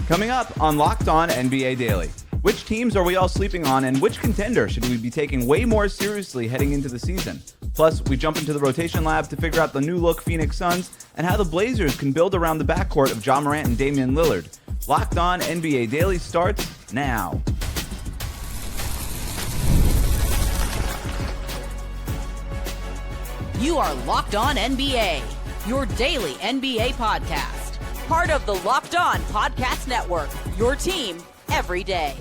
Coming up on Locked On NBA Daily. Which teams are we all sleeping on, and which contender should we be taking way more seriously heading into the season? Plus, we jump into the rotation lab to figure out the new look Phoenix Suns and how the Blazers can build around the backcourt of Ja Morant and Damian Lillard. Locked On NBA Daily starts now. You are Locked On NBA, your daily NBA podcast. Part of the Locked On Podcast Network, your team every day.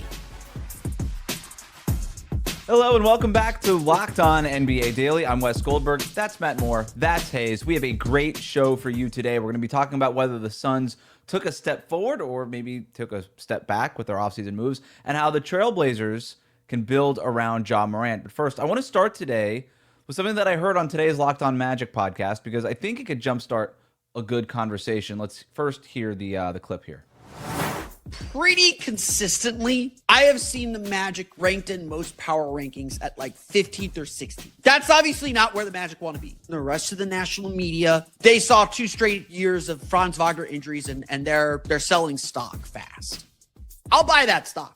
Hello and welcome back to Locked On NBA Daily. I'm Wes Goldberg. That's Matt Moore. That's Haize. We have a great show for you today. We're going to be talking about whether the Suns took a step forward or maybe took a step back with their offseason moves and how the Trailblazers can build around Ja Morant. But first, I want to start today with something that I heard on today's Locked On Magic podcast because I think it could jumpstart a good conversation. Let's first hear the clip here. Pretty consistently, I have seen the Magic ranked in most power rankings at like 15th or 16th. That's obviously not where the Magic want to be. The rest of the national media, they saw 2 straight years of Franz Wagner injuries and they're selling stock fast. I'll buy that stock.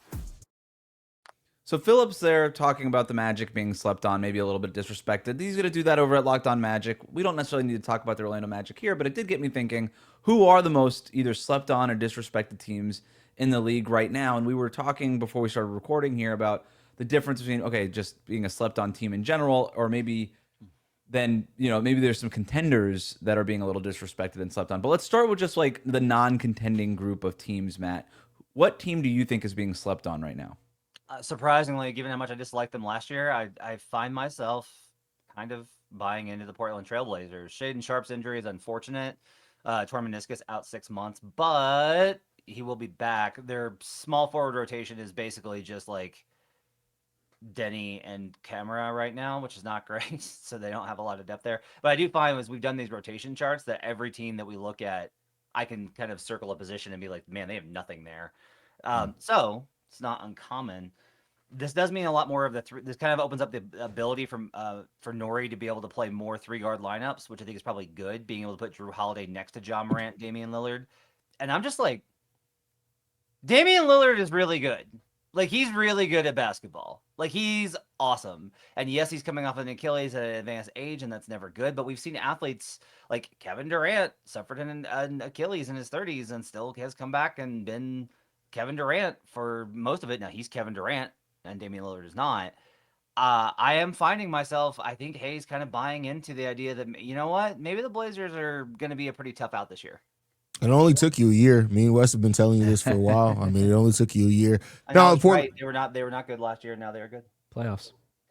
So Phillips there talking about the Magic being slept on, maybe a little bit disrespected. He's going to do that over at Locked On Magic. We don't necessarily need to talk about the Orlando Magic here, but it did get me thinking, who are the most either slept on or disrespected teams in the league right now? And we were talking before we started recording here about the difference between, okay, just being a slept on team in general, or maybe then, maybe there's some contenders that are being a little disrespected and slept on. But let's start with just like the non-contending group of teams, Matt. What team do you think is being slept on right now? Surprisingly, given how much I disliked them last year, I find myself kind of buying into the Portland Trailblazers. Shaedon Sharpe's injury is unfortunate. Torn meniscus out 6 months, but he will be back. Their small forward rotation is basically just like Denny and Camera right now, which is not great. So they don't have a lot of depth there. But I do find as we've done these rotation charts that every team that we look at, I can kind of circle a position and be like, man, they have nothing there. So it's not uncommon. This does mean a lot more of the this kind of opens up the ability for Nori to be able to play more 3-guard lineups, which I think is probably good, being able to put Drew Holiday next to Ja Morant, Damian Lillard. And I'm just like, Damian Lillard is really good. Like, he's really good at basketball. Like, he's awesome. And yes, he's coming off an Achilles at an advanced age, and that's never good. But we've seen athletes like Kevin Durant suffered an Achilles in his 30s and still has come back and been Kevin Durant for most of it. Now, he's Kevin Durant, and Damian Lillard is not. I am finding myself, I think Haize kind of buying into the idea that, you know what, maybe the Blazers are going to be a pretty tough out this year. It only took you a year. Me and Wes have been telling you this for a while. I mean, it only took you a year. No, right. They were not good last year. Now they're good. Playoffs.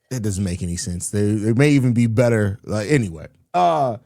It doesn't make any sense. They may even be better. Anyway, the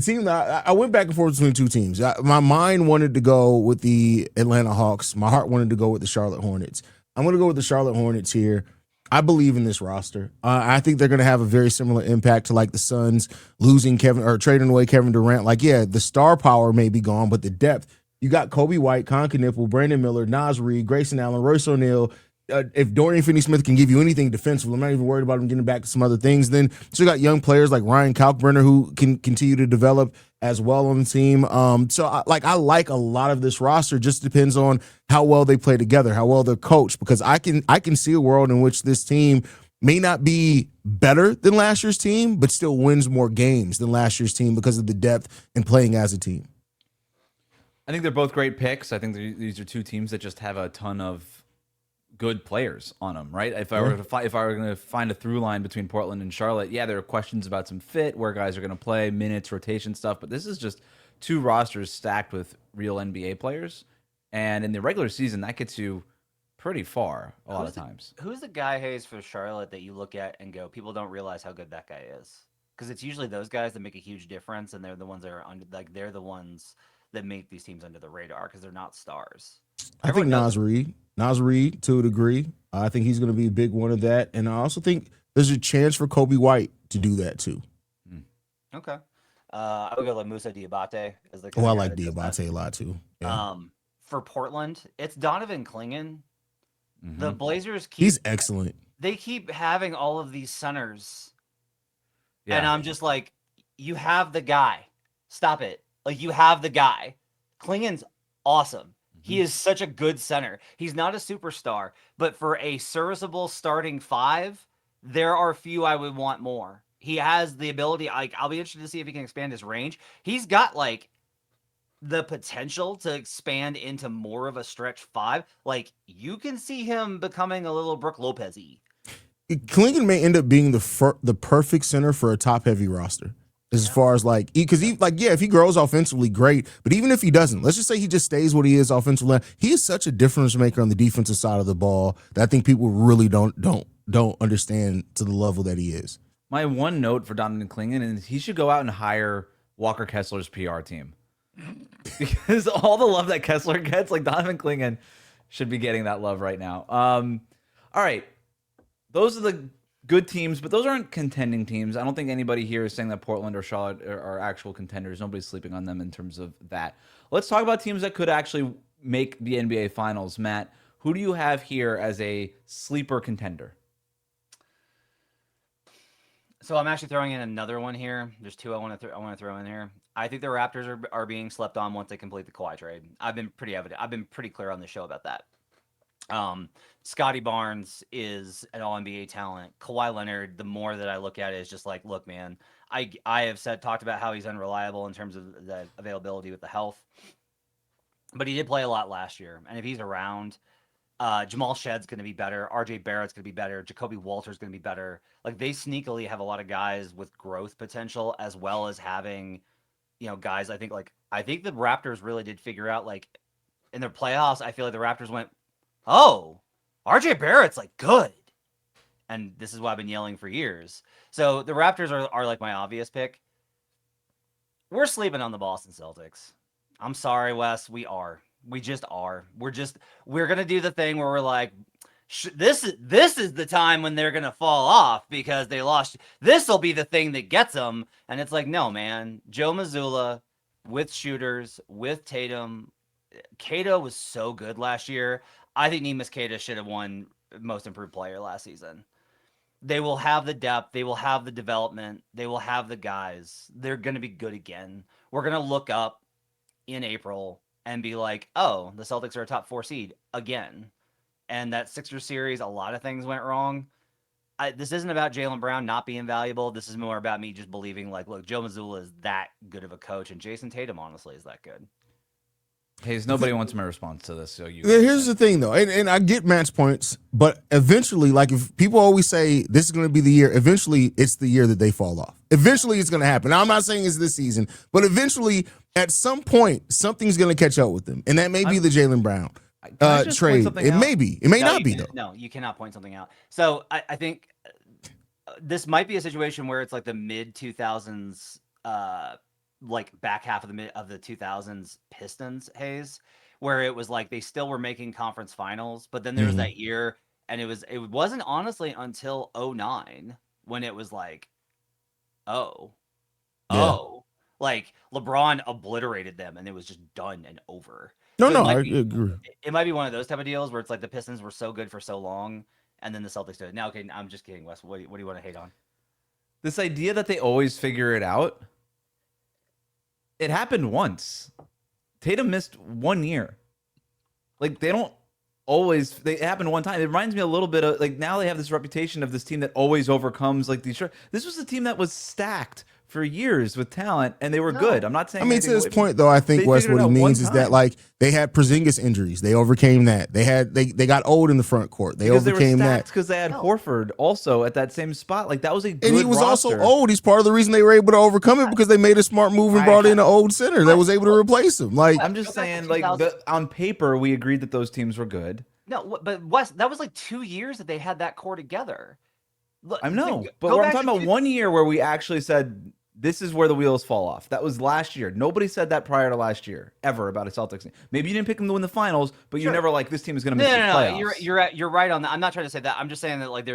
team that I went back and forth between two teams. My mind wanted to go with the Atlanta Hawks. My heart wanted to go with the Charlotte Hornets. I'm going to go with the Charlotte Hornets here. I believe in this roster. I think they're going to have a very similar impact to like the Suns losing Kevin or trading away Kevin Durant. Like, yeah, the star power may be gone, but the depth. You got Kobe White, Con Knipple, Brandon Miller, Naz Reid, Grayson Allen, Royce O'Neal. If Dorian Finney-Smith can give you anything defensively, I'm not even worried about him getting back to some other things. Then you got young players like Ryan Kalkbrenner who can continue to develop as well on the team. So I like a lot of this roster. Just depends on how well they play together, how well they're coached. Because I can see a world in which this team may not be better than last year's team, but still wins more games than last year's team because of the depth and playing as a team. I think they're both great picks. I think these are two teams that just have a ton of good players on them, right? If I were going to find a through line between Portland and Charlotte, yeah, there are questions about some fit, where guys are going to play, minutes, rotation stuff, but this is just two rosters stacked with real NBA players, and in the regular season, that gets you pretty far a lot of times. Who's the guy, Haize, for Charlotte that you look at and go, people don't realize how good that guy is? Because it's usually those guys that make a huge difference, and they're the ones that are they're the ones that make these teams under the radar because they're not stars. I think Naz Reid to a degree. I think he's going to be a big one of that. And I also think there's a chance for Kobe White to do that too. Okay. I would go like Moussa Diabate as the. I like Diabate a lot too. Yeah. For Portland, it's Donovan Clingan. Mm-hmm. The Blazers he's excellent. They keep having all of these centers. Yeah. And I'm just like, you have the guy. Stop it. Like, you have the guy. Clingan's awesome. He is such a good center. He's not a superstar, but for a serviceable starting five, there are few I would want more. He has the ability. I'll be interested to see if he can expand his range. He's got like the potential to expand into more of a stretch five. Like you can see him becoming a little Brooke Lopez-y. Clingan may end up being the perfect center for a top heavy roster. As far as like, because if he grows offensively, great. But even if he doesn't, let's just say he just stays what he is offensively. He is such a difference maker on the defensive side of the ball that I think people really don't understand to the level that he is. My one note for Donovan Clingan is he should go out and hire Walker Kessler's PR team. Because all the love that Kessler gets, like Donovan Clingan should be getting that love right now. All right. Those are the good teams, but those aren't contending teams. I don't think anybody here is saying that Portland or Charlotte are actual contenders. Nobody's sleeping on them in terms of that. Let's talk about teams that could actually make the NBA Finals. Matt, who do you have here as a sleeper contender? So I'm actually throwing in another one here. There's two I want to throw in here. I think the Raptors are being slept on once they complete the Kawhi trade. I've been pretty clear on the show about that. Scotty Barnes is an All-NBA talent. Kawhi Leonard, the more that I look at it, is just like, look, man, I have talked about how he's unreliable in terms of the availability with the health. But he did play a lot last year. And if he's around, Jamal Shedd's going to be better. RJ Barrett's going to be better. Jacoby Walter's going to be better. Like, they sneakily have a lot of guys with growth potential, as well as having, guys. I think the Raptors really did figure out, like, in their playoffs, I feel like the Raptors went, oh, RJ Barrett's like good. And this is what I've been yelling for years. So the Raptors are like my obvious pick. We're sleeping on the Boston Celtics. I'm sorry, Wes. We are. We just are. We're going to do the thing where we're like, this is the time when they're going to fall off because they lost. This will be the thing that gets them. And it's like, no, man. Joe Mazzulla with shooters, with Tatum. Keita was so good last year. I think Neemias Queta should have won Most Improved Player last season. They will have the depth. They will have the development. They will have the guys. They're going to be good again. We're going to look up in April and be like, oh, the Celtics are a top 4 seed again. And that Sixers series, a lot of things went wrong. This isn't about Jaylen Brown not being valuable. This is more about me just believing, like, look, Joe Mazzulla is that good of a coach, and Jason Tatum, honestly, is that good. Hayes, nobody wants my response to this. So here's the thing, though, and I get Matt's points, but eventually, like if people always say this is going to be the year, eventually it's the year that they fall off. Eventually it's going to happen. Now, I'm not saying it's this season, but eventually at some point something's going to catch up with them, and that may be the Jaylen Brown trade. It may be. It may not be, though. No, you cannot point something out. So I think this might be a situation where it's like the mid 2000s. Like back half of the 2000s Pistons, Hayes, where it was like they still were making conference finals, but then there was that year, and it wasn't honestly until 2009 when it was like, like LeBron obliterated them and it was just done and over. I agree. It might be one of those type of deals where it's like the Pistons were so good for so long, and then the Celtics did it. Now, okay, I'm just kidding, Wes. What do you want to hate on? This idea that they always figure it out. It happened once. Tatum missed 1 year. Like, they don't always, it happened one time. It reminds me a little bit of, like, now they have this reputation of this team that always overcomes, like, these. This was a team that was stacked for years with talent, and they were good. I'm not saying. I mean, to this point, though, I think Wes, what he means is that, like, they had Porzingis injuries. They overcame that. They got old in the front court. They overcame that because they had Horford also at that same spot. Like, that was a good and he was roster. Also old. He's part of the reason they were able to overcome it because they made a smart move and brought in an old center that was able to replace him. Like, I'm just saying, like, on paper, we agreed that those teams were good. No, but Wes, that was like 2 years that they had that core together. Look, I know, but I'm talking about 1 year where we actually said, this is where the wheels fall off. That was last year. Nobody said that prior to last year, ever, about a Celtics team. Maybe you didn't pick them to win the finals, but you never like, this team is going to miss the playoffs. You're right on that. I'm not trying to say that. I'm just saying that, like,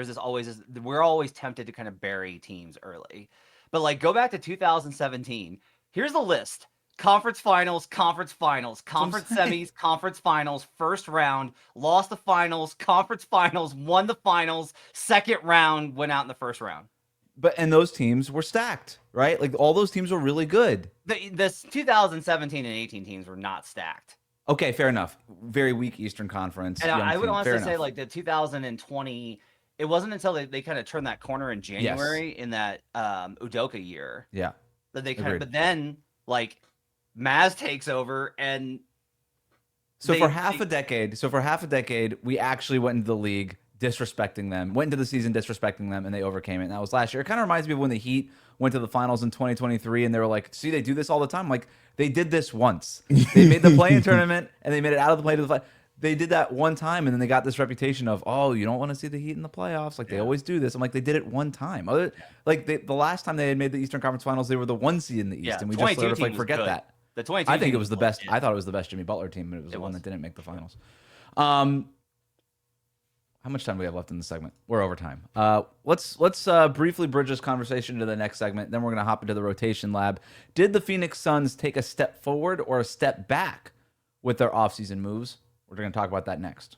we're always tempted to kind of bury teams early. But, like, go back to 2017. Here's the list. Conference finals, conference semis, conference finals, first round, lost the finals, conference finals, won the finals, second round, went out in the first round. And those teams were stacked, right? Like, all those teams were really good. This 2017 and 18 teams were not stacked. Okay, fair enough. Very weak Eastern Conference. And young I would team. honestly Fair say enough. like the 2020, it wasn't until they kind of turned that corner in January in that Udoka year Yeah. that they kind Agreed. of, but then like Maz takes over and So they- for half a decade, we actually went into the league disrespecting them, went into the season disrespecting them, and they overcame it. And that was last year. It kind of reminds me of when the Heat went to the finals in 2023, and they were like, see, they do this all the time. Like, they did this once. They made the play-in tournament, and they made it out of the play to the fight. They did that one time, and then they got this reputation of, oh, you don't want to see the Heat in the playoffs. Like, they always do this. I'm like, they did it one time. The last time they had made the Eastern Conference Finals, they were the 1 seed in the East, Yeah, and we just sort of 22 like team was forget good. that. The 22 I think it team was the was best. legit. I thought it was the best Jimmy Butler team, but it was the one that didn't make the finals. How much time do we have left in the segment? We're over time. Let's briefly bridge this conversation to the next segment. Then we're going to hop into the rotation lab. Did the Phoenix Suns take a step forward or a step back with their offseason moves? We're going to talk about that next.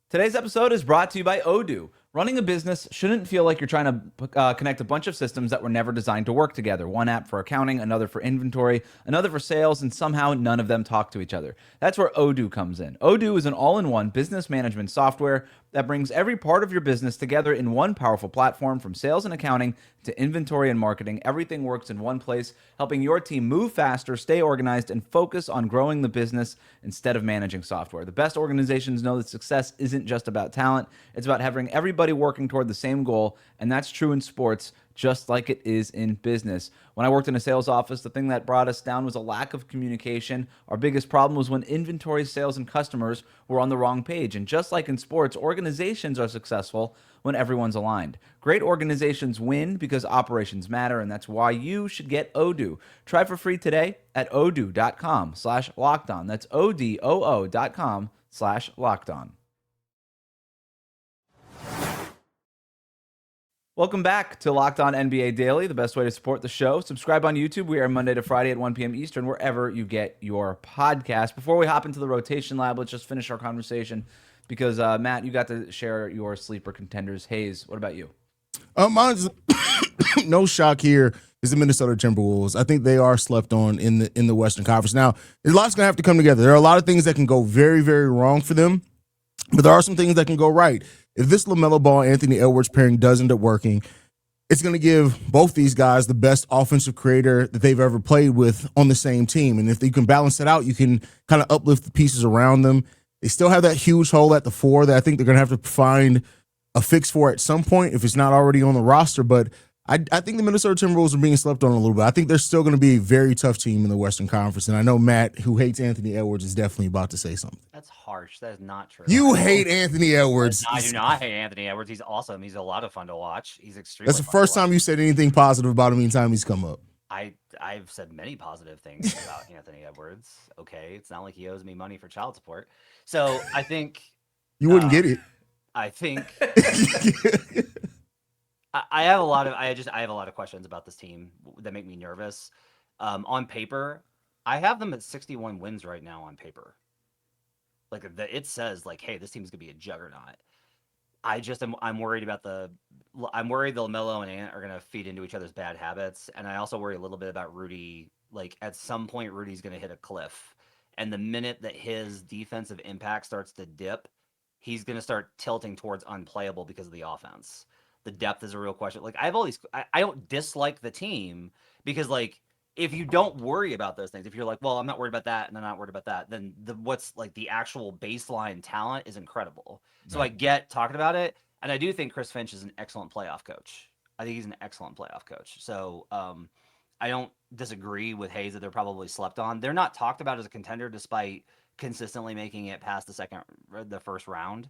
Today's episode is brought to you by Odoo. Running a business shouldn't feel like you're trying to connect a bunch of systems that were never designed to work together. One app for accounting, another for inventory, another for sales, and somehow none of them talk to each other. That's where Odoo comes in. Odoo is an all-in-one business management software that brings every part of your business together in one powerful platform. From sales and accounting to inventory and marketing, everything works in one place, helping your team move faster, stay organized, and focus on growing the business instead of managing software. The best organizations know that success isn't just about talent. It's about having everybody working toward the same goal, and that's true in sports just like it is in business. When I worked in a sales office, the thing that brought us down was a lack of communication. Our biggest problem was when inventory, sales, and customers were on the wrong page. And just like in sports, organizations are successful when everyone's aligned. Great organizations win because operations matter, and that's why you should get Odoo. Try for free today at odoo.com/lockedon. That's odoo.com/lockedon. Welcome back to Locked On NBA Daily, the best way to support the show. Subscribe on YouTube. We are Monday to Friday at 1 p.m. Eastern, wherever you get your podcast. Before we hop into the rotation lab, let's just finish our conversation because, Matt, you got to share your sleeper contenders. Haize, what about you? Mine's no shock here is the Minnesota Timberwolves. I think they are slept on in the Western Conference. Now, there's lots going to have to come together. There are a lot of things that can go very, very wrong for them, but there are some things that can go right. If this LaMelo Ball Anthony Edwards pairing does end up working, it's going to give both these guys the best offensive creator that they've ever played with on the same team. And if you can balance it out, you can kind of uplift the pieces around them. They still have that huge hole at the 4 that I think they're going to have to find a fix for at some point if it's not already on the roster. But I think the Minnesota Timberwolves are being slept on a little bit. I think they're still going to be a very tough team in the Western Conference. And I know Matt, who hates Anthony Edwards, is definitely about to say something. That's harsh. That is not true. You hate Anthony Edwards. I do not hate Anthony Edwards. He's awesome. He's a lot of fun to watch. He's extremely. That's the first time you said anything positive about him anytime he's come up. I've said many positive things about Anthony Edwards. Okay, it's not like he owes me money for child support. So I think You wouldn't get it. I think I have a lot of I have a lot of questions about this team that make me nervous. On paper, I have them at 61 wins right now on paper. Like it says like, hey, this team's gonna be a juggernaut. I'm worried about I'm worried the LaMelo and Ant are gonna feed into each other's bad habits, and I also worry a little bit about Rudy. Like at some point, Rudy's gonna hit a cliff, and the minute that his defensive impact starts to dip, he's gonna start tilting towards unplayable because of the offense. The depth is a real question. Like I have all these. I don't dislike the team because like if you don't worry about those things, if you're like, well, I'm not worried about that and I'm not worried about that, then what's like the actual baseline talent is incredible. So I get talking about it, and I do think Chris Finch is an excellent playoff coach. I think he's an excellent playoff coach. So I don't disagree with Haize that they're probably slept on. They're not talked about as a contender despite consistently making it past the first round.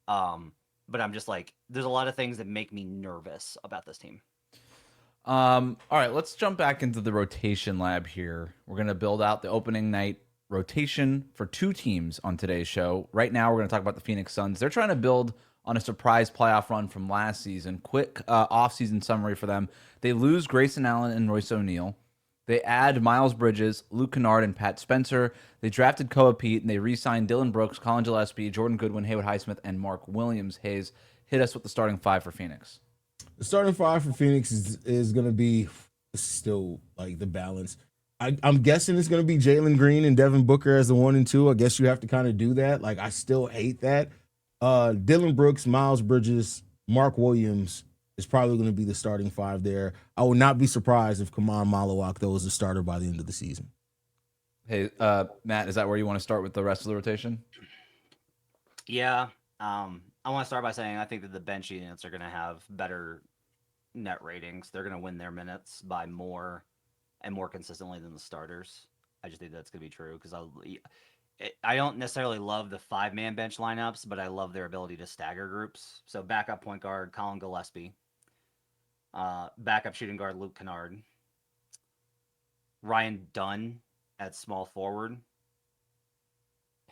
But I'm just like, there's a lot of things that make me nervous about this team. All right, let's jump back into the rotation lab here. We're going to build out the opening night rotation for 2 teams on today's show. Right now, we're going to talk about the Phoenix Suns. They're trying to build on a surprise playoff run from last season. Quick offseason summary for them. They lose Grayson Allen and Royce O'Neal. They add Miles Bridges, Luke Kennard, and Pat Spencer. They drafted Koa Peat, and they re-signed Dylan Brooks, Colin Gillespie, Jordan Goodwin, Haywood Highsmith, and Mark Williams. Haize, hit us with the starting 5 for Phoenix. The starting 5 for Phoenix is going to be still like the balance. I'm guessing it's going to be Jalen Green and Devin Booker as the 1 and 2. I guess you have to kind of do that. Like, I still hate that. Dylan Brooks, Miles Bridges, Mark Williams is probably going to be the starting 5 there. I would not be surprised if Kamar Malawak, though, is the starter by the end of the season. Hey, Matt, is that where you want to start with the rest of the rotation? Yeah. I want to start by saying I think that the bench units are going to have better net ratings. They're going to win their minutes by more and more consistently than the starters. I just think that's going to be true because I don't necessarily love the 5-man bench lineups, but I love their ability to stagger groups. So backup point guard Colin Gillespie, backup shooting guard Luke Kennard, Ryan Dunn at small forward.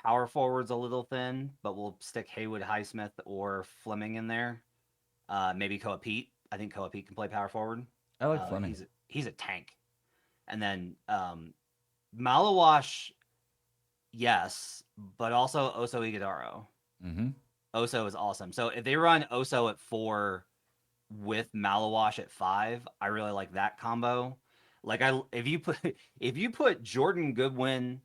Power forward's a little thin, but we'll stick Haywood Highsmith or Fleming in there. Maybe Koa Peat. I think Koa Peat can play power forward. I like Fleming. He's a tank. And then Malawash, yes, but also Oso Ighodaro. Mm-hmm. Oso is awesome. So if they run Oso at 4 with Malawash at 5, I really like that combo. Like if you put Jordan Goodwin,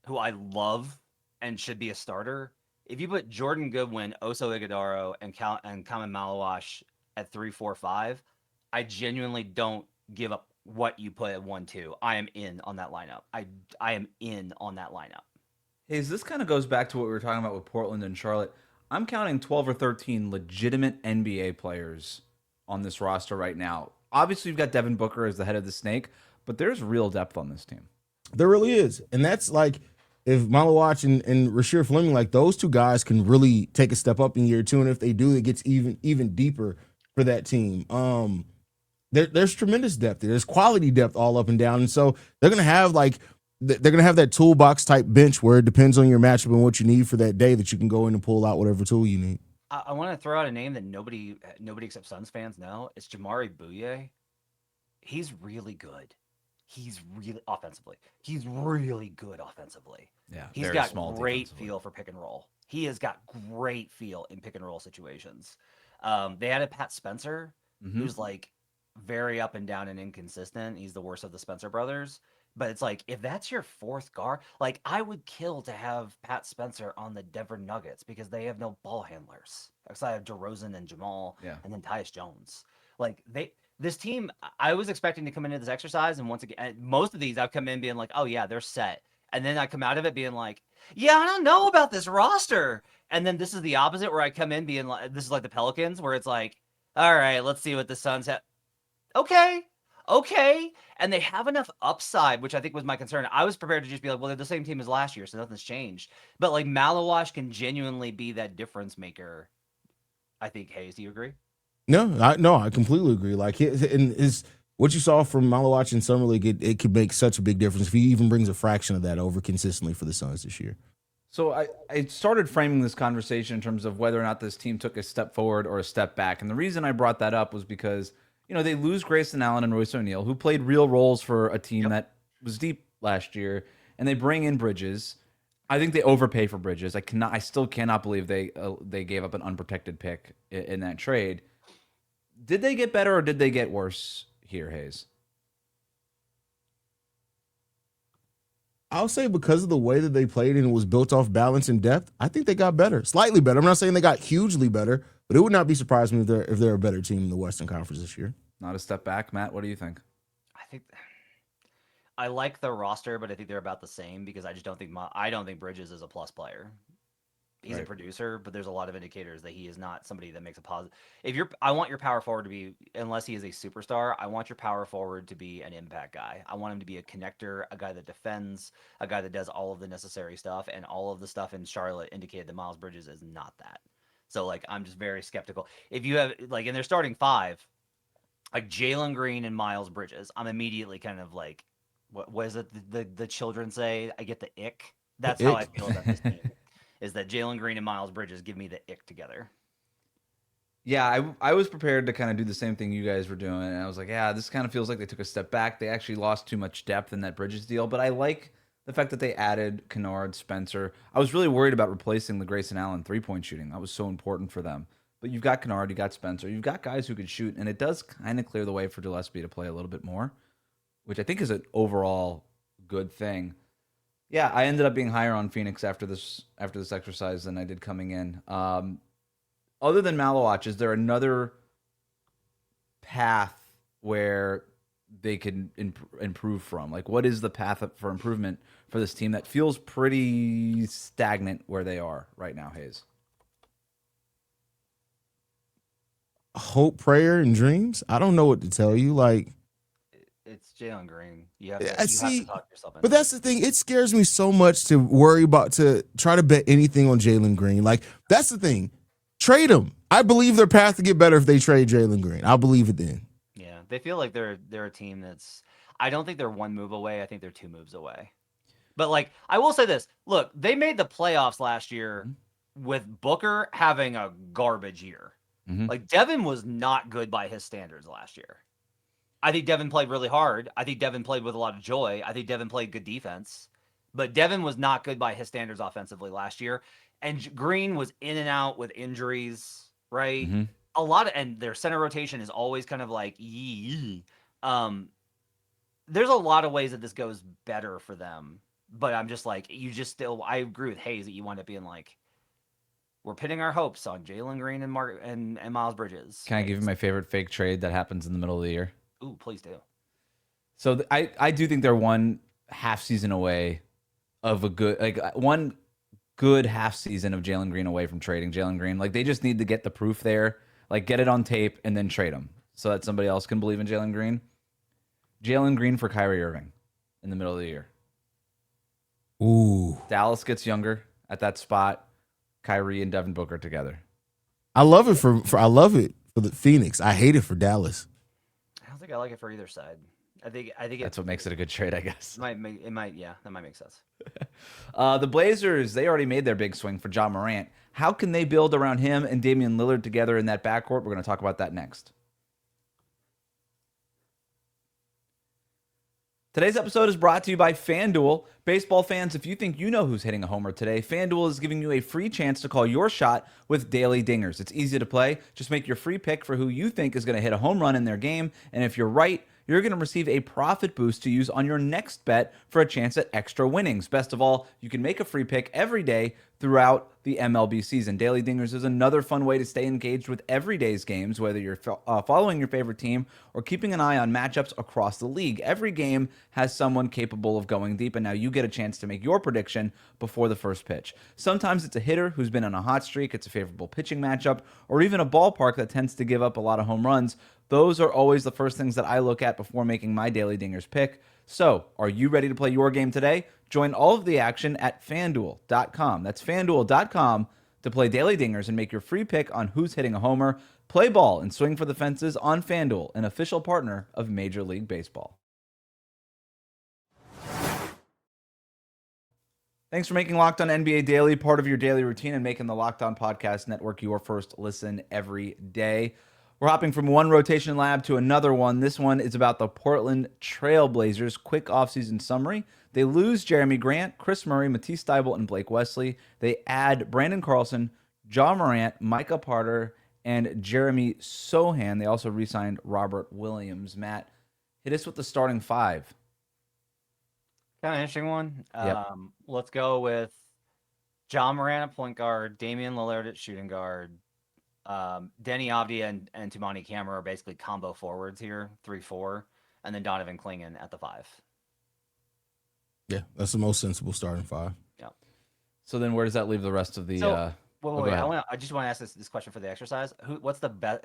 who I love and should be a starter, if you put Jordan Goodwin, Oso Ighodaro, and Kamen Malawash at 3, 4, 5, I genuinely don't give up what you put at 1, 2. I am in on that lineup. I am in on that lineup. Hey, this kind of goes back to what we were talking about with Portland and Charlotte. I'm counting 12 or 13 legitimate NBA players on this roster right now. Obviously, you've got Devin Booker as the head of the snake, but there's real depth on this team. There really is. And that's like, if Malawach and Rasheer Fleming, like those 2 guys can really take a step up in year 2. And if they do, it gets even deeper for that team. There's tremendous depth there. There's quality depth all up and down. And so they're going to have that toolbox type bench where it depends on your matchup and what you need for that day that you can go in and pull out whatever tool you need. I want to throw out a name that nobody except Suns fans know. It's Jamari Bouye. He's really good. He's really offensively. He's really good offensively. Yeah, he's got great feel for pick and roll. He has got great feel in pick and roll situations. They had a Pat Spencer, who's like very up and down and inconsistent. He's the worst of the Spencer brothers. But it's like, if that's your 4th guard, like I would kill to have Pat Spencer on the Denver Nuggets because they have no ball handlers. Because I have DeRozan and Jamal and then Tyus Jones. Like this team, I was expecting to come into this exercise, and once again, most of these I've come in being like, oh yeah, they're set. And then I come out of it being like, yeah, I don't know about this roster. And then this is the opposite, where I come in being like, this is like the Pelicans, where it's like, all right, let's see what the Suns have. Okay. And they have enough upside, which I think was my concern. I was prepared to just be like, well, they're the same team as last year, so nothing's changed. But like Malawash can genuinely be that difference maker. I think. Haize, do you agree? No, I completely agree. Like what you saw from Malawash in Summer League, it could make such a big difference if he even brings a fraction of that over consistently for the Suns this year. So I started framing this conversation in terms of whether or not this team took a step forward or a step back. And the reason I brought that up was because, they lose Grayson Allen and Royce O'Neal, who played real roles for a team that was deep last year, and they bring in Bridges. I think they overpay for Bridges. I still cannot believe they gave up an unprotected pick in that trade. Did they get better or did they get worse here, Haize? I'll say because of the way that they played and it was built off balance and depth, I think they got better, slightly better. I'm not saying they got hugely better, but it would not be surprising me if they're a better team in the Western Conference this year. Not a step back, Matt. What do you think? I like the roster, but I think they're about the same because I just don't think Bridges is a plus player. He's a producer, but there's a lot of indicators that he is not somebody that makes a positive. I want your power forward to be, unless he is a superstar, I want your power forward to be an impact guy. I want him to be a connector, a guy that defends, a guy that does all of the necessary stuff, and all of the stuff in Charlotte indicated that Miles Bridges is not that. So, like, I'm just very skeptical. If you have, like, in their starting 5, like Jalen Green and Miles Bridges, I'm immediately kind of like, what is it the children say? I get the ick. That's how I feel about this team. Is that Jalen Green and Miles Bridges give me the ick together. Yeah, I was prepared to kind of do the same thing you guys were doing. And I was like, yeah, this kind of feels like they took a step back. They actually lost too much depth in that Bridges deal. But I like the fact that they added Kennard, Spencer. I was really worried about replacing the Grayson Allen 3-point shooting. That was so important for them. but you've got Kennard, you got Spencer, you've got guys who can shoot, and it does kind of clear the way for Gillespie to play a little bit more, which I think is an overall good thing. Yeah, I ended up being higher on Phoenix after this exercise than I did coming in. Other than Malawach, is there another path where they can improve from? Like, what is the path for improvement for this team that feels pretty stagnant where they are right now, Haize? Hope, prayer, and dreams. I don't know what to tell you. Like, It's Jalen Green. You have to, I see, talk yourself into but that's the thing. It scares me so much to worry about, to try to bet anything on Jalen Green. Like, that's the thing. Trade him. I believe their path to get better if they trade Jalen Green. I'll believe it then. Yeah, they feel like they're a team that's. I don't think they're one move away. I think they're 2 moves away. But like, I will say this: look, they made the playoffs last year with Booker having a garbage year. Like, Devin was not good by his standards last year. I think Devin played really hard. I think Devin played with a lot of joy. I think Devin played good defense. But Devin was not good by his standards offensively last year. And Green was in and out with injuries, right? A lot of, and their center rotation is always kind of like, there's a lot of ways that this goes better for them. But I'm just like, I agree with Haize that you wind up being like, we're pinning our hopes on Jalen Green and Miles Bridges. Can I give you my favorite fake trade that happens in the middle of the year? Ooh, please do. So I do think they're one half season away of a good, like one good half season of Jalen Green away from trading Jalen Green. Like, they just need to get the proof there, like get it on tape and then trade him so that somebody else can believe in Jalen Green. Jalen Green for Kyrie Irving in the middle of the year. Ooh. Dallas gets younger at that spot. Kyrie and Devin Booker together. I love it for the Phoenix. I hate it for Dallas. I don't think I like it for either side. I think That's what makes it a good trade, I guess. That might make sense. The Blazers, they already made their big swing for Ja Morant. How can they build around him and Damian Lillard together in that backcourt? We're going to talk about that next. Today's episode is brought to you by FanDuel. Baseball fans, if you think you know who's hitting a homer today, FanDuel is giving you a free chance to call your shot with daily dingers. It's easy to play. Just make your free pick for who you think is going to hit a home run in their game. And if you're right, you're going to receive a profit boost to use on your next bet for a chance at extra winnings. Best of all, you can make a free pick every day throughout the MLB season. Daily Dingers is another fun way to stay engaged with every day's games, whether you're following your favorite team or keeping an eye on matchups across the league. Every game has someone capable of going deep, and now you get a chance to make your prediction before the first pitch. Sometimes it's a hitter who's been on a hot streak, it's a favorable pitching matchup, or even a ballpark that tends to give up a lot of home runs. Those are always the first things that I look at before making my Daily Dingers pick. So, are you ready to play your game today? Join all of the action at FanDuel.com. That's FanDuel.com to play Daily Dingers and make your free pick on who's hitting a homer. Play ball and swing for the fences on FanDuel, an official partner of Major League Baseball. Thanks for making Locked On NBA Daily part of your daily routine and making the Locked On Podcast Network your first listen every day. We're hopping from one rotation lab to another one. This one is about the Portland Trail Blazers. Quick offseason summary. They lose Jeremy Grant, Chris Murray, Matisse Thybulle, and Blake Wesley. They add Brandon Carlson, Ja Morant, Micah Parter, and Jeremy Sochan. They also re-signed Robert Williams. Matt, hit us with the starting five. Kind of interesting one. Yep. Let's go with Ja Morant at point guard, Damian Lillard at shooting guard. Denny Avdia and Tumani Cameron are basically combo forwards here, 3-4, and then Donovan Clingan at the 5. Yeah, that's the most sensible starting five. Yeah. So then where does that leave the rest of the... Wait. I just want to ask this question for the exercise. What's the best,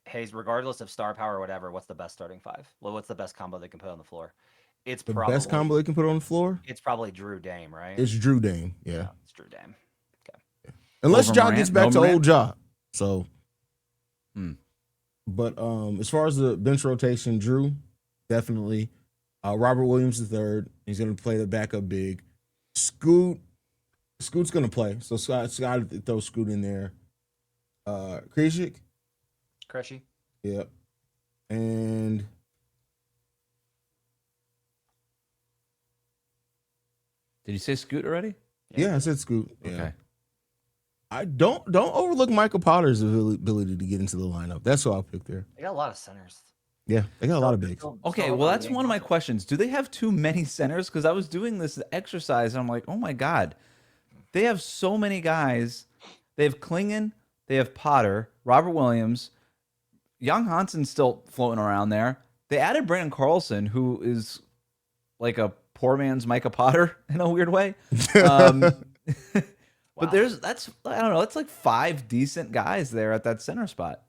Haize, regardless of star power or whatever, what's the best starting 5? Well, what's the best combo they can put on the floor? It's The probably best combo they can put on the floor? It's probably Drew Dame, right? It's Drew Dame, yeah. It's Drew Dame. Okay. Unless Over Ja Morant? gets back No to Morant? old Ja. So, but as far as the bench rotation, Drew, definitely. Robert Williams the third. He's going to play the backup big. Scoot's going to play. So Scott throw Scoot in there. Krejcik. Crushy. Yep. And Did you say Scoot already? yeah, I said Scoot. Yeah. Okay. I don't overlook Michael Potter's ability to get into the lineup. That's who I'll pick there. They got a lot of centers. Yeah, they got a lot of bigs. Okay, well, that's one of my questions. Do they have too many centers? Because I was doing this exercise, and I'm like, oh my God. They have so many guys. They have Klingon, they have Potter, Robert Williams, Young Hanson's still floating around there. They added Brandon Carlson, who is like a poor man's Micah Potter in a weird way. But Wow. I don't know, that's like 5 decent guys there at that center spot.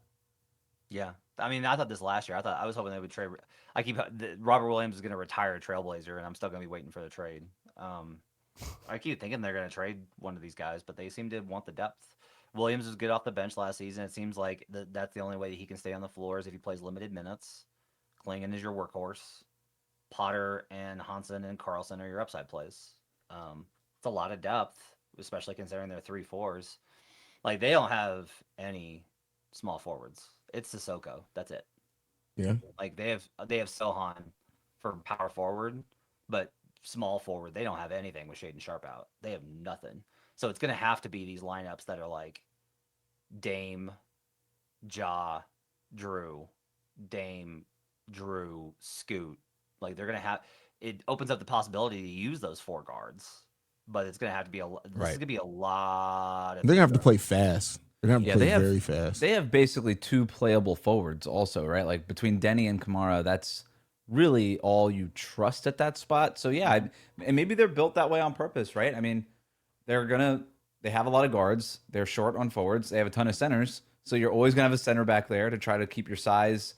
Yeah. I mean, I thought this last year. I was hoping they would trade. Robert Williams is going to retire Trailblazer, and I'm still going to be waiting for the trade. I keep thinking they're going to trade one of these guys, but they seem to want the depth. Williams was good off the bench last season. It seems like that's the only way he can stay on the floor is if he plays limited minutes. Klingon is your workhorse. Potter and Hansen and Carlson are your upside plays. It's a lot of depth, especially considering they're 3-4s. Like, they don't have any small forwards. It's Sissoko. That's it. Yeah. Like, they have Sochan for power forward, but small forward, they don't have anything with Shaedon Sharpe out. They have nothing. So it's going to have to be these lineups that are like Dame, Ja, Drew, Dame, Drew, Scoot. Like, they're going to have – it opens up the possibility to use those 4 guards, but it's going to have to be this is going to be a lot of – They're going to have to play fast. They're going to have to play very fast. They have basically 2 playable forwards also, right? Like, between Denny and Kamara, that's really all you trust at that spot. So, yeah, and maybe they're built that way on purpose, right? I mean – they have a lot of guards. They're short on forwards. They have a ton of centers. So you're always going to have a center back there to try to keep your size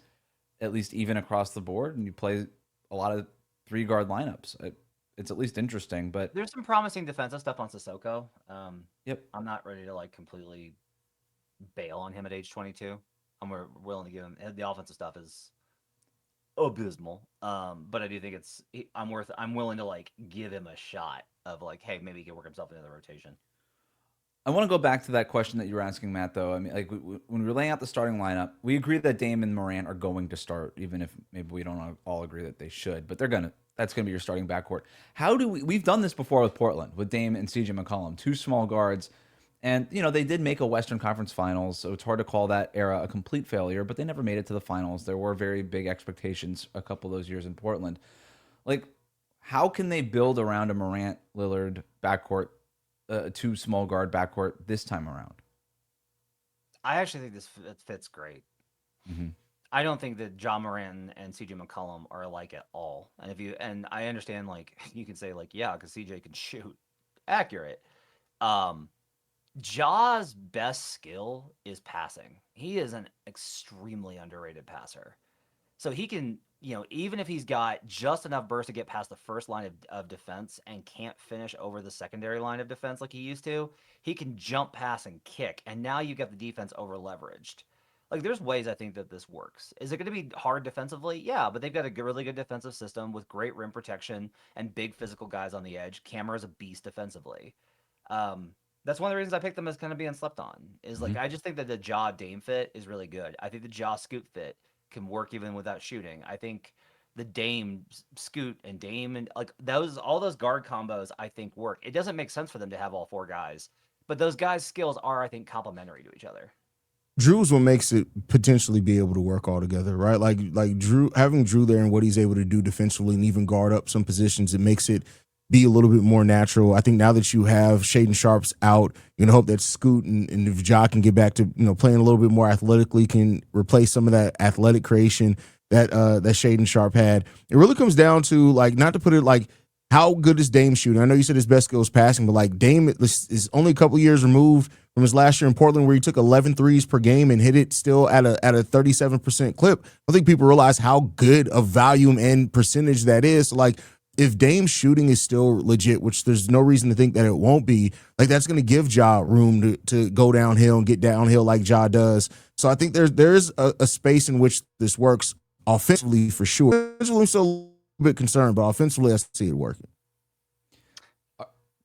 at least even across the board. And you play a lot of 3-guard lineups. It's at least interesting, but there's some promising defensive stuff on Sissoko. Yep. I'm not ready to like completely bail on him at age 22. I'm willing to give him the offensive stuff is abysmal. But I do think I'm willing to like give him a shot of like, hey, maybe he can work himself into the rotation. I want to go back to that question that you were asking, Matt, though. I mean, like when we were laying out the starting lineup, we agree that Dame and Morant are going to start, even if maybe we don't all agree that they should, but that's going to be your starting backcourt. We've done this before with Portland, with Dame and CJ McCollum, 2 small guards. And, they did make a Western Conference Finals, so it's hard to call that era a complete failure, but they never made it to the finals. There were very big expectations a couple of those years in Portland. Like, how can they build around a Morant-Lillard backcourt, a 2 small guard backcourt this time around? I actually think this fits great. Mm-hmm. I don't think that Ja Morant and CJ McCollum are alike at all. And I understand, like, you can say, like, yeah, because CJ can shoot. Accurate. Ja's best skill is passing. He is an extremely underrated passer. So he can, even if he's got just enough burst to get past the first line of defense and can't finish over the secondary line of defense like he used to, he can jump pass and kick. And now you've got the defense over leveraged. Like, there's ways I think that this works. Is it going to be hard defensively? Yeah, but they've got a really good defensive system with great rim protection and big physical guys on the edge. Camara's a beast defensively. That's one of the reasons I picked them as kind of being slept on. Is like, I just think that the Ja Dame fit is really good. I think the Ja Scoot fit can work even without shooting. I think the Dame Scoot and Dame and like all those guard combos I think work. It doesn't make sense for them to have all 4 guys, but those guys' skills are, I think, complementary to each other. Drew's what makes it potentially be able to work all together, right? Like Drew, having Drew there and what he's able to do defensively and even guard up some positions, it makes it be a little bit more natural. I think now that you have Shaedon Sharpe's out, you're gonna hope that Scoot and if Ja can get back to playing a little bit more athletically, can replace some of that athletic creation that Shaedon Sharpe had. It really comes down to, like, not to put it like, how good is Dame shooting? I know you said his best skill is passing, but like Dame is only a couple years removed from his last year in Portland where he took 11 threes per game and hit it still at a 37% clip. I think people realize how good of volume and percentage that is. So, like, if Dame's shooting is still legit, which there's no reason to think that it won't be, like, that's going to give Ja room to go downhill and get downhill like Ja does. So I think there's a space in which this works offensively for sure. Offensively, I'm still a little bit concerned, but offensively, I see it working.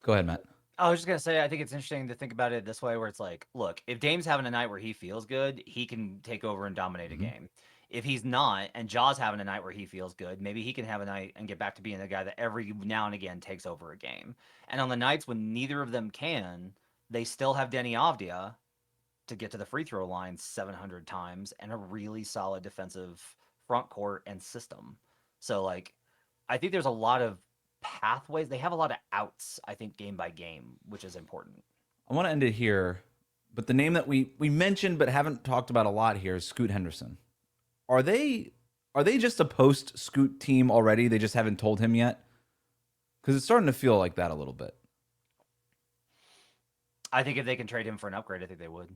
Go ahead, Matt. I was just going to say, I think it's interesting to think about it this way, where it's like, look, if Dame's having a night where he feels good, he can take over and dominate a game. If he's not, and Ja's having a night where he feels good, maybe he can have a night and get back to being the guy that every now and again takes over a game. And on the nights when neither of them can, they still have Denny Avdia to get to the free throw line 700 times and a really solid defensive front court and system. So, like, I think there's a lot of pathways. They have a lot of outs, I think, game by game, which is important. I want to end it here, but the name that we mentioned but haven't talked about a lot here is Scoot Henderson. Are they just a post Scoot team already? They just haven't told him yet? Because it's starting to feel like that a little bit. I think if they can trade him for an upgrade, I think they would.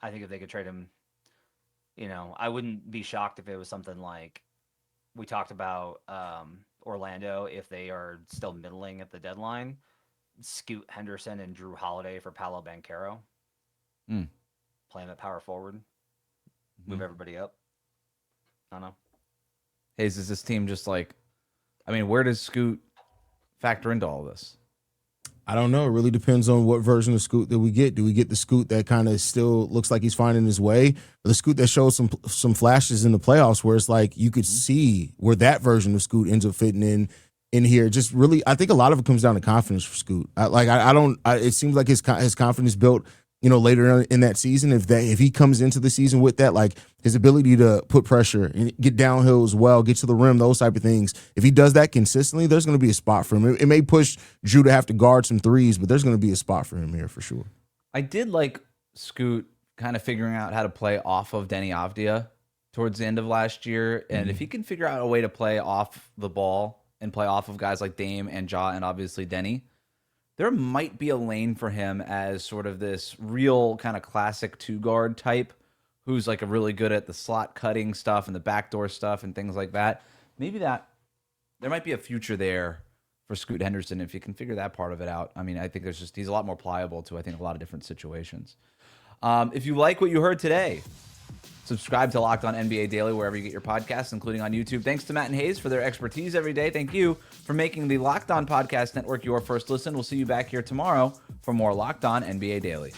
I think if they could trade him, I wouldn't be shocked if it was something like we talked about Orlando, if they are still middling at the deadline. Scoot Henderson and Drew Holiday for Paolo Banchero. Play him at power forward. Move everybody up. I don't know. Haize, is this team just like, where does Scoot factor into all this? I don't know. It really depends on what version of Scoot that we get. Do we get the Scoot that kind of still looks like he's finding his way, or the Scoot that shows some flashes in the playoffs where it's like you could see where that version of Scoot ends up fitting in here? Just really, I think a lot of it comes down to confidence for Scoot. It seems like his confidence built, later in that season. If he comes into the season with that, like his ability to put pressure and get downhill as well, get to the rim, those type of things. If he does that consistently, there's going to be a spot for him. It may push Drew to have to guard some threes, but there's going to be a spot for him here for sure. I did like Scoot kind of figuring out how to play off of Denny Avdia towards the end of last year. And if he can figure out a way to play off the ball and play off of guys like Dame and Ja and obviously Denny, there might be a lane for him as sort of this real kind of classic two-guard type who's like a really good at the slot cutting stuff and the backdoor stuff and things like that. Maybe there might be a future there for Scoot Henderson if you can figure that part of it out. I think he's a lot more pliable to, I think, a lot of different situations. If you like what you heard today, subscribe to Locked On NBA Daily wherever you get your podcasts, including on YouTube. Thanks to Matt and Haize for their expertise every day. Thank you for making the Locked On Podcast Network your first listen. We'll see you back here tomorrow for more Locked On NBA Daily.